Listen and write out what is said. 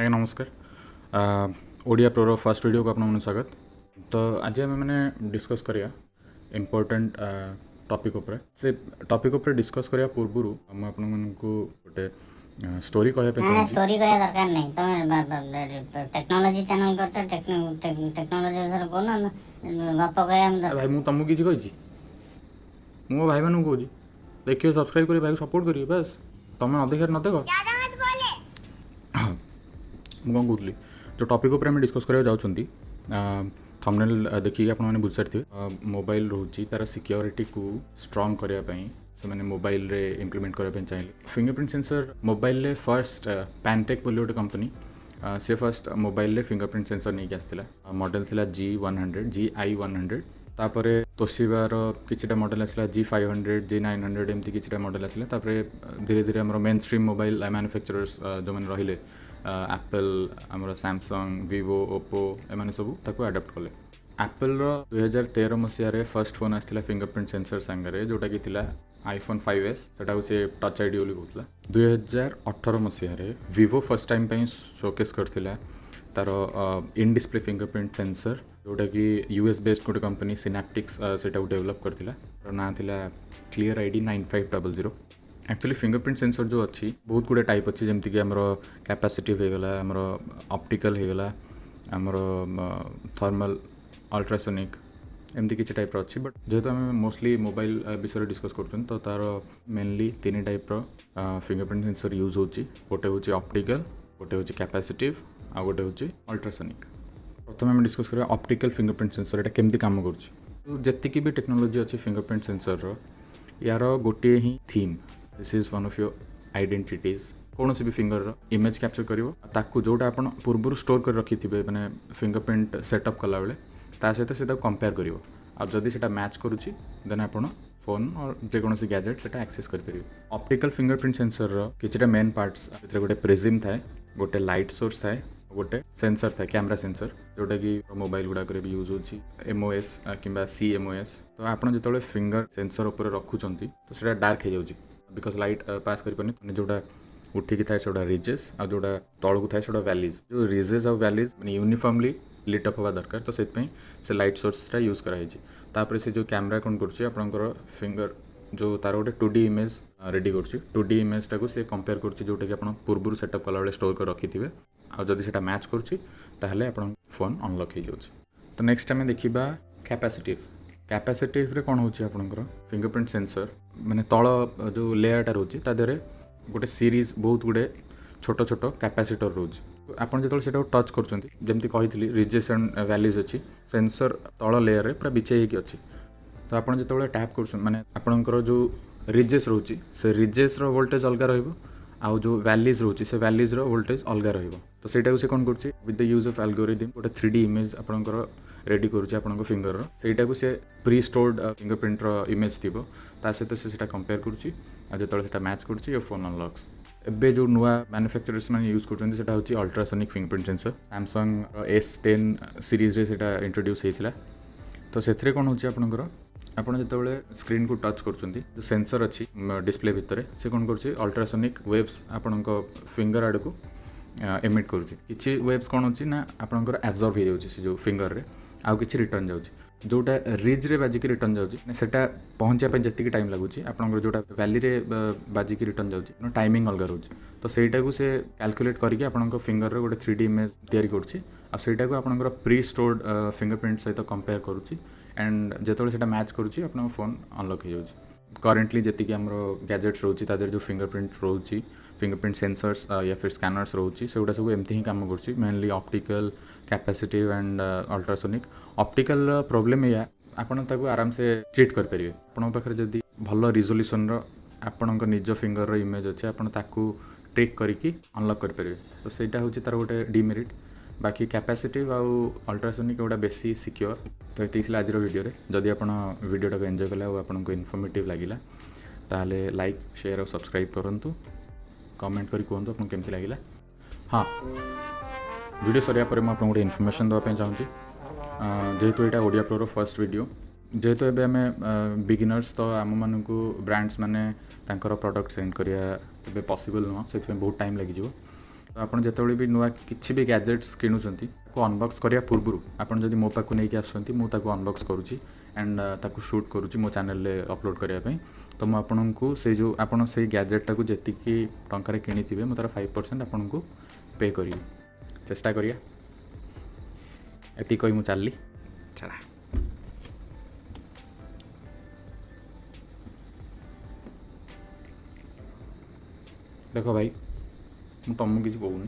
ଆଜ୍ଞା ନମସ୍କାର। ଓଡ଼ିଆ ପ୍ରୋର ଫାର୍ଷ୍ଟ ଭିଡ଼ିଓକୁ ଆପଣଙ୍କୁ ସ୍ୱାଗତ। ତ ଆଜି ଆମେ ମାନେ ଡିସ୍କସ୍ କରିବା ଇମ୍ପୋର୍ଟାଣ୍ଟ ଟପିକ୍ ଉପରେ। ସେ ଟପିକ୍ ଉପରେ ଡିସ୍କସ୍ କରିବା ପୂର୍ବରୁ ମୁଁ ଆପଣମାନଙ୍କୁ ଗୋଟେ ଷ୍ଟୋରି କହିବା ପାଇଁ ଚାହୁଁଛି। ଷ୍ଟୋରି କହିବା ଦରକାର ନାହିଁ, ତମେ ଟେକ୍ନୋଲୋଜି ଚ୍ୟାନେଲ କରିଛ, ଟେକ୍ନୋଲୋଜି ବିଷୟରେ କହୁନ, ଗପ କହିବା ଭାଇ ମୁଁ ତମକୁ କିଛି କହିଛି? ମୁଁ ମୋ ଭାଇମାନଙ୍କୁ କହୁଛି ଦେଖିବେ, ସବସ୍କ୍ରାଇବ୍ କରି ଭାଇକୁ ସପୋର୍ଟ କରିବେ, ବାସ୍। ତମେ ଅଧିକାର ନ ଦେଖ। ମୁଁ କ'ଣ କହୁଥିଲି, ଯେଉଁ ଟପିକ୍ ଉପରେ ଆମେ ଡିସ୍କସ୍ କରିବାକୁ ଯାଉଛନ୍ତି, ଥମ୍ବନେଲ୍ ଦେଖିକି ଆପଣମାନେ ବୁଝିସାରିଥିବେ। ମୋବାଇଲ୍ ରହୁଛି ତା'ର ସିକ୍ୟୁରିଟିକୁ ଷ୍ଟ୍ରଙ୍ଗ କରିବା ପାଇଁ ସେମାନେ ମୋବାଇଲରେ ଇମ୍ପ୍ଲିମେଣ୍ଟ କରିବା ପାଇଁ ଚାହିଁଲେ ଫିଙ୍ଗରପ୍ରିଣ୍ଟ ସେନ୍ସର। ମୋବାଇଲରେ ଫାର୍ଷ୍ଟ ପ୍ୟାନଟେକ୍ ବୋଲି ଗୋଟେ କମ୍ପାନୀ, ସେ ଫାର୍ଷ୍ଟ ମୋବାଇଲରେ ଫିଙ୍ଗରପ୍ରିଣ୍ଟ ସେନ୍ସର ନେଇକି ଆସିଥିଲା। ମଡ଼େଲ୍ ଥିଲା GI100 ତାପରେ ତୋଶିବାର କିଛିଟା ମଡ଼େଲ୍ ଆସିଲା, G500, G900 ଏମିତି କିଛିଟା ମଡ଼େଲ୍ ଆସିଲା। ତାପରେ ଧୀରେ ଧୀରେ ଆମର ମେନ୍ ଷ୍ଟ୍ରିମ୍ ମୋବାଇଲ୍ ମ୍ୟାନୁଫ୍ୟାକ୍ଚରର୍ସ ଯେଉଁମାନେ ରହିଲେ, ଆପଲ୍, ଆମର ସାମସଙ୍ଗ, ଭିଭୋ, ଓପୋ, ଏମାନେ ସବୁ ତାକୁ ଆଡ଼ପ୍ଟ କଲେ। ଆପଲ୍ର 2013 ମସିହାରେ ଫାର୍ଷ୍ଟ ଫୋନ୍ ଆସିଥିଲା ଫିଙ୍ଗରପ୍ରିଣ୍ଟ ସେନ୍ସର ସାଙ୍ଗରେ, ଯେଉଁଟାକି ଥିଲା iPhone 5S। ସେଟାକୁ ସେ ଟଚ୍ ଆଇଡି ବୋଲି କହୁଥିଲା। 2018 ମସିହାରେ ଭିଭୋ ଫାର୍ଷ୍ଟ ଟାଇମ୍ ପାଇଁ ଶୋକେସ୍ କରିଥିଲା ତା'ର ଇନ୍ ଡିସ୍ପ୍ଲେ ଫିଙ୍ଗରପ୍ରିଣ୍ଟ ସେନ୍ସର, ଯେଉଁଟାକି US ବେସ୍ଡ ଗୋଟେ କମ୍ପାନୀ ସିନାପ୍ଟିକ୍ସ ସେଇଟାକୁ ଡେଭଲପ୍ କରିଥିଲା। ତା'ର ନାଁ ଥିଲା clear ID 9500। Actually fingerprint sensor जो अच्छी बहुत गुड़े टाइप अच्छी, जमीक आमर कैपेसिटिव होगला, आमर ऑप्टिकल होगला, आमर थर्मल, अल्ट्रासोनिक, एमती किसी टाइप अच्छी। बट जेहेतु आम मोस्टली मोबाइल विषय डिस्कस कर तो तार मेनली तीन टाइप फिंगरप्रिंट सेंसर यूज होची। गोटे हूँ ऑप्टिकल, गोटे हूँ कैपेसिटिव, आ गोटे हूँ अल्ट्रासोनिक। प्रथम आम डिस्कस करिया ऑप्टिकल फिंगरप्रिंट सेंसर एटा केमती काम करुच्ची। जेतिकी भी टेक्नोलोजी अच्छी फिंगरप्रिंट सेंसर यार गोटे ही थीम, this is one of your identities. कौन सी भी फिंगर इमेज कैप्चर करिवो, ताकू जोटा आपण पूर्व स्टोर कर रखी थे माने फिंगरप्रिंट सेटअप कला बेले ता सहित से कंपेयर करिवो। आ जदि सेटा मैच करूची देन आपण फोन और जेकोसी गैजेट सेटा एक्सेस कर परिबे। ऑप्टिकल फिंगरप्रिंट सेंसर किछटा मेन पार्ट्स भितर गोटे प्रिज्म थाए, गोटे लाइट सोर्स थाए, गोटे सेंसर थाए, कैमरा सेंसर, जोटा कि मोबाइल गुडा करे भी यूज होची, MOS किंबा CMOS। तो आपण जेतोले फिंगर सेंसर ऊपर रखुचंती तो सेटा डार्क हो जाउची, बिकज लाइट पास कर पानी। जोटा उठिकी थाए से रिजेस, आ जोटा तलू थाए से वैलीज, जो रिजेस आ वैलीज मैंने यूनिफॉर्मली लिट अप हवा दरकार। तो से लाइट सोर्सटा यूज कराई। तापर से जो कैमरा कौन कर फिंगर जो तार गोटे 2D इमेज रेडी कर 2D इमेजटा को सी कंपेयर कर जोटा कि आप पूर्व सेटअप कला बेले स्टोर कर रखी थे। आदि से मैच करुँचे आप फोन अनलक हो जाए। तो नेक्स्ट आम देखा कैपेसिटिव। कैपेसिटिव रे कौन होची आपनकर फिंगरप्रिंट सेंसर माने तल जो लेयरटा रोचे तादेरे गोटे सीरीज बहुत गुड़े छोट छोट कैपेसिटर रोचे। आपन जो सेटा टच करछंती जेमती कहितली रिजेस एंड वैलीज अच्छी, सेंसर तल लेयर रे पूरा बिछाई होगी अच्छी। तो आपन जो टैप कर माने आपनकर जो रिजेस रोची से रिजेस रो वोल्टेज अलग रहिबो, आउ जो वैलीज रोची से वैलीज रो वोल्टेज अलग रहिबो। तो सेटा से कौन करछि with the use of algorithm गोटे 3D इमेज आपनकर रेडी करुँचे आपन फिंगर सेटा को से प्री स्टोर्ड फिंगरप्रिंट इमेज थी ता सहित से कंपेयर करुँची। जो मैच करुँची ये फोन अनलक्स। एबे जो नुआ मैन्युफैक्चरर्स मैंने यूज कर ultrasonic fingerprint sensor, Samsung S10 series रे सेटा इंट्रोड्यूस होता। तो से कौन होची आपनकर आपन जो स्क्रीन को टच कर जो सेंसर अच्छी डिस्प्ले भितर से कौन कर अल्ट्रासोनिक वेव्स आपण फिंगर आड़ को एमिट करुँची। किसी वेव्स कौन होची ना आपनकर एब्जॉर्ब हो जाउची से जो फिंगर रे, आउ किछि रिटर्न जाउची। जोटा रिज रे बाजिकी रिटर्न जाउची सेटा पहुँचा जी टाइम लगुच आपंकर जोटा वैली रे बाजिकी रिटर्न जाउची टाइमिंग अलग रोचे। तो सेटा को से कैलकुलेट करके आपन फिंगर रे गोटे 3D इमेज तैयारी करुँची। आईटा को आपंकर प्री स्टोर्ड फिंगरप्रिंट सहित कंपेयर करुँची एंड जो सेटा मैच करुँची आप फोन अनलक हो जाउची। करेंटली जी आम गैजेट्स रोचे तादेर जो फिंगरप्रिंट रोचे, फिंगरप्रिंट सेंसर्स या फिर स्कैनर्स रोचे से गुड़ा सब एमती ही काम कर mainly optical, capacitive and ultrasonic. Optical problem या आपन ताको आराम से चीट कर परिवे। आपन पाखरे जदी भल रिजोल्यूशन रो आपन निज फिंगर रो इमेज अच्छे आपन ताको ट्रिक करिकी अनलक कर परिवे। तो सेटा होची तार गोटे डिमेरिट। बाकी कैपेसिटिव आउ अल्ट्रासोनिक गोटा बेसी सिक्योर। तो ये आज वीडियो रे जदि आप वीडियोटा को एंजॉय कले आपको इनफॉर्मेटिव लगिला ताहले लाइक शेयर और सब्सक्राइब करंतु, कमेंट करी कहतु आपको केमती लगिला। हाँ, वीडियो सरिया पर मैं आपको गोटे इनफॉरमेशन देवाई चाहूँगी। जेहेतु यहाँ ओडिया प्रोर फर्स्ट वीडियो, जेहेतु एबे आम बिगिनर्स तो आम मानक ब्रांड्स माने तांकर प्रोडक्ट सेंड करिया एबे पॉसिबल नुह, से बहुत टाइम लगी। ଆପଣ ଯେତେବେଳେ ବି ନୂଆ କିଛି ବି ଗ୍ୟାଜେଟ୍स କିଣୁଛନ୍ତି ତାକୁ ଅନବକ୍ସ କରିବା ପୂର୍ବରୁ ଆପଣ ଯଦି ମୋ ପାଖକୁ ନେଇକି ଆସୁଛନ୍ତି ମୁଁ ତାକୁ ଅନବକ୍ସ କରୁଛି ଆଣ୍ଡ ତାକୁ ସୁଟ୍ କରୁଛି ମୋ ଚ୍ୟାନେଲରେ ଅପଲୋଡ଼ କରିବା ପାଇଁ। ତ ମୁଁ ଆପଣଙ୍କୁ ସେଇ ଯେଉଁ ଆପଣ ସେଇ ଗ୍ୟାଜେଟ୍ଟାକୁ ଯେତିକି ଟଙ୍କାରେ କିଣିଥିବେ ମୁଁ ତା'ର 5% ଆପଣଙ୍କୁ ପେ କରିବି। ଚେଷ୍ଟା କରିବା। ଏତିକି କହି ମୁଁ ଚାଲିଲି। ଛାଡ଼ା। ଦେଖ ଭାଇ, ମୁଁ ତମକୁ କିଛି କହୁନି।